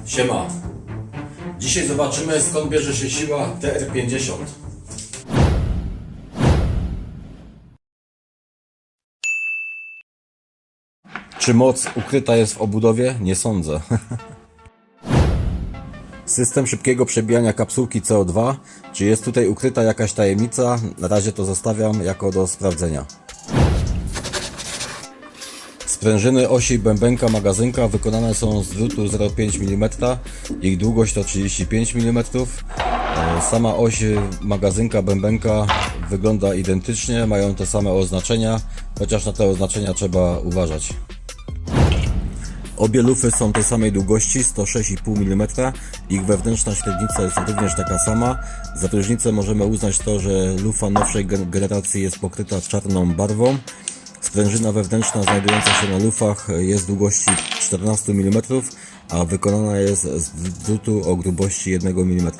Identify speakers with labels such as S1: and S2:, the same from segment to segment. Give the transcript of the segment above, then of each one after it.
S1: Siema. Dzisiaj zobaczymy, skąd bierze się siła TR50. Czy moc ukryta jest w obudowie? Nie sądzę. System szybkiego przebijania kapsułki CO2. Czy jest tutaj ukryta jakaś tajemnica? Na razie to zostawiam jako do sprawdzenia. Sprężyny osi bębenka magazynka wykonane są z drutu 0,5 mm. Ich długość to 35 mm. Sama oś magazynka bębenka wygląda identycznie, mają te same oznaczenia, chociaż na te oznaczenia trzeba uważać. Obie lufy są tej samej długości, 106,5 mm. Ich wewnętrzna średnica jest również taka sama. Za różnicę możemy uznać to, że lufa nowszej generacji jest pokryta czarną barwą. Sprężyna wewnętrzna znajdująca się na lufach jest długości 14 mm, a wykonana jest z drutu o grubości 1 mm.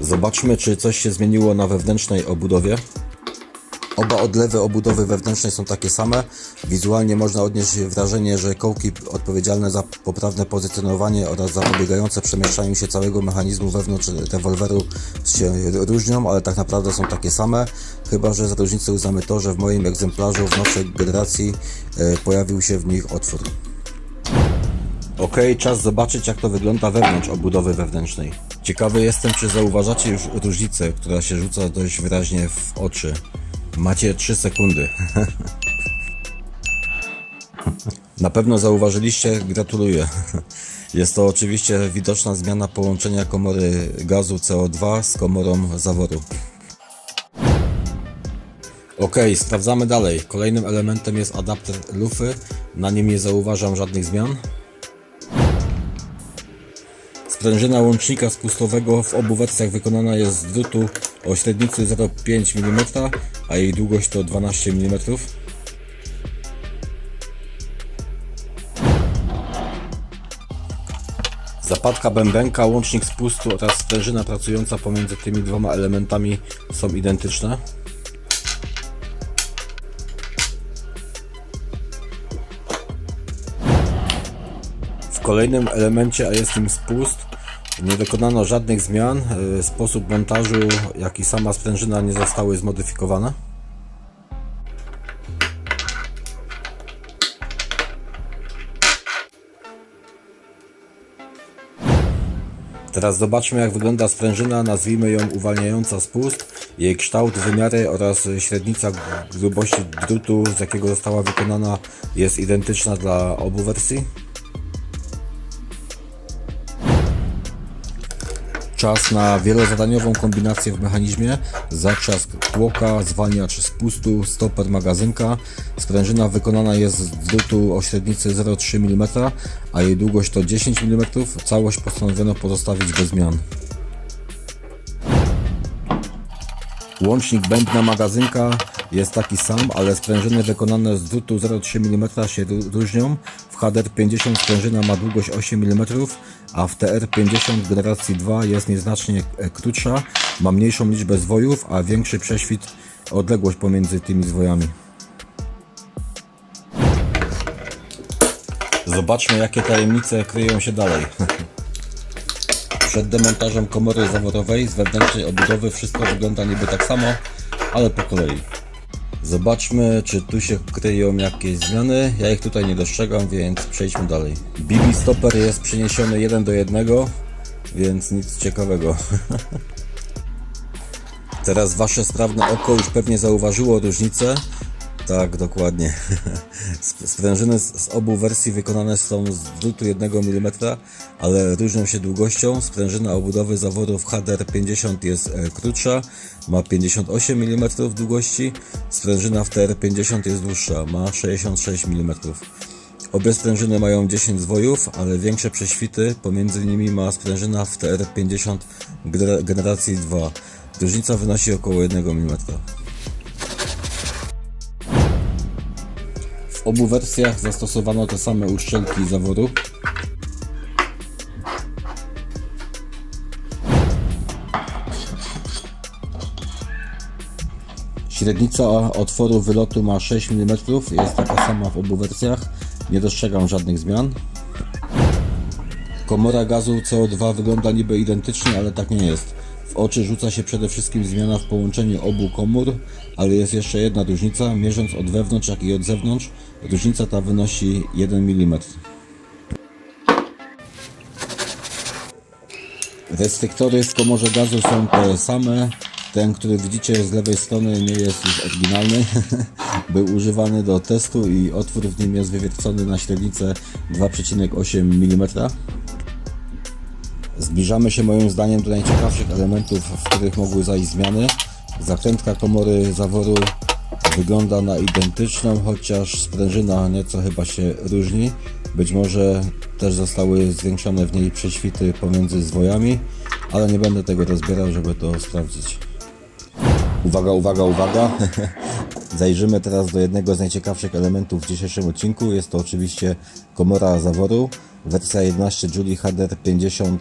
S1: Zobaczmy, czy coś się zmieniło na wewnętrznej obudowie. Oba odlewy obudowy wewnętrznej są takie same. Wizualnie można odnieść wrażenie, że kołki odpowiedzialne za poprawne pozycjonowanie oraz zapobiegające przemieszczaniu się całego mechanizmu wewnątrz rewolweru się różnią, ale tak naprawdę są takie same. Chyba że za różnicę uznamy to, że w moim egzemplarzu w nowszej generacji pojawił się w nich otwór. Ok, czas zobaczyć, jak to wygląda wewnątrz obudowy wewnętrznej. Ciekawy jestem, czy zauważacie już różnicę, która się rzuca dość wyraźnie w oczy. Macie 3 sekundy. Na pewno zauważyliście, gratuluję. Jest to oczywiście widoczna zmiana połączenia komory gazu CO2 z komorą zaworu. Ok, sprawdzamy dalej. Kolejnym elementem jest adapter lufy. Na nim nie zauważam żadnych zmian. Sprężyna łącznika spustowego w obu wersjach wykonana jest z drutu o średnicy 0,5 mm, a jej długość to 12 mm. Zapadka bębenka, łącznik spustu oraz sprężyna pracująca pomiędzy tymi dwoma elementami są identyczne. W kolejnym elemencie, a jest nim spust, nie dokonano żadnych zmian. Sposób montażu, jak i sama sprężyna nie zostały zmodyfikowane. Teraz zobaczmy, jak wygląda sprężyna, nazwijmy ją uwalniająca spust. Jej kształt, wymiary oraz średnica grubości drutu, z jakiego została wykonana, jest identyczna dla obu wersji. Czas na wielozadaniową kombinację w mechanizmie. Zatrzask tłoka, zwalniacz spustu, stoper magazynka. Sprężyna wykonana jest z drutu o średnicy 0,3 mm, a jej długość to 10 mm. Całość postanowiono pozostawić bez zmian. Łącznik bębna magazynka jest taki sam, ale sprężyny wykonane z drutu 0,3 mm się różnią. W HDR50 sprężyna ma długość 8 mm, a w TR50 generacji 2 jest nieznacznie krótsza, ma mniejszą liczbę zwojów, a większy prześwit, odległość pomiędzy tymi zwojami. Zobaczmy, jakie tajemnice kryją się dalej. Przed demontażem komory zaworowej z wewnętrznej obudowy wszystko wygląda niby tak samo, ale po kolei. Zobaczmy, czy tu się kryją jakieś zmiany. Ja ich tutaj nie dostrzegam, więc przejdźmy dalej. BB stopper jest przeniesiony 1:1, więc nic ciekawego. Teraz wasze sprawne oko już pewnie zauważyło różnicę. Tak, dokładnie. Sprężyny z obu wersji wykonane są z drutu 1 mm, ale różnią się długością. Sprężyna obudowy zaworów HDR50 jest krótsza, ma 58 mm długości. Sprężyna w TR50 jest dłuższa, ma 66 mm. Obie sprężyny mają 10 zwojów, ale większe prześwity. Pomiędzy nimi ma sprężyna w TR50 generacji 2. Różnica wynosi około 1 mm. W obu wersjach zastosowano te same uszczelki zaworu. Średnica otworu wylotu ma 6 mm, jest taka sama w obu wersjach. Nie dostrzegam żadnych zmian. Komora gazu CO2 wygląda niby identycznie, ale tak nie jest. W oczy rzuca się przede wszystkim zmiana w połączeniu obu komór, ale jest jeszcze jedna różnica, mierząc od wewnątrz jak i od zewnątrz. Różnica ta wynosi 1 mm. Restryktory w komorze gazu są te same. Ten, który widzicie z lewej strony, nie jest już oryginalny. Był używany do testu i otwór w nim jest wywiercony na średnicę 2,8 mm. Zbliżamy się moim zdaniem do najciekawszych elementów, w których mogły zajść zmiany. Zakrętka komory zaworu wygląda na identyczną, chociaż sprężyna nieco chyba się różni. Być może też zostały zwiększone w niej prześwity pomiędzy zwojami, ale nie będę tego rozbierał, żeby to sprawdzić. Uwaga, uwaga, uwaga! Zajrzymy teraz do jednego z najciekawszych elementów w dzisiejszym odcinku. Jest to oczywiście komora zaworu. Wersja 11 Joule HDR50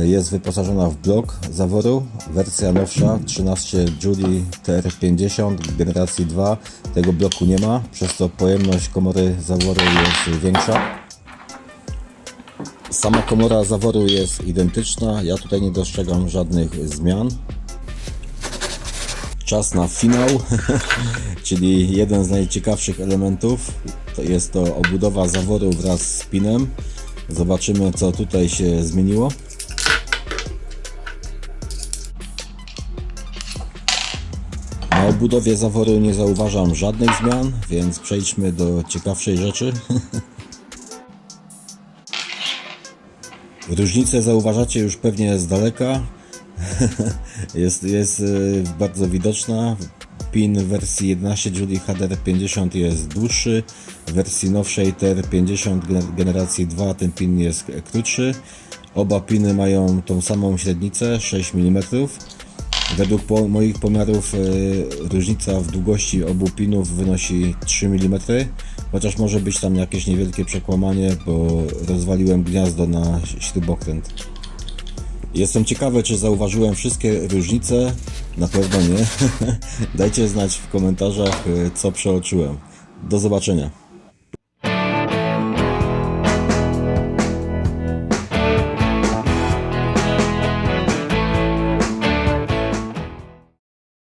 S1: jest wyposażona w blok zaworu. Wersja nowsza 13 Joule TR50 generacji 2 tego bloku nie ma, przez to pojemność komory zaworu jest większa. Sama komora zaworu jest identyczna, ja tutaj nie dostrzegam żadnych zmian. Czas na finał, czyli jeden z najciekawszych elementów. Jest to obudowa zaworu wraz z pinem. Zobaczymy, co tutaj się zmieniło. Na obudowie zaworu nie zauważam żadnych zmian, więc przejdźmy do ciekawszej rzeczy. Różnicę zauważacie już pewnie z daleka. jest bardzo widoczna. Pin w wersji 11 Joule HDR50 jest dłuższy, w wersji nowszej TR50 generacji 2 ten pin jest krótszy. Oba piny mają tą samą średnicę 6 mm. Według moich pomiarów różnica w długości obu pinów wynosi 3 mm, chociaż może być tam jakieś niewielkie przekłamanie, bo rozwaliłem gniazdo na śrubokręt. Jestem ciekawy, czy zauważyłem wszystkie różnice. Na pewno nie. Dajcie znać w komentarzach, co przeoczyłem. Do zobaczenia.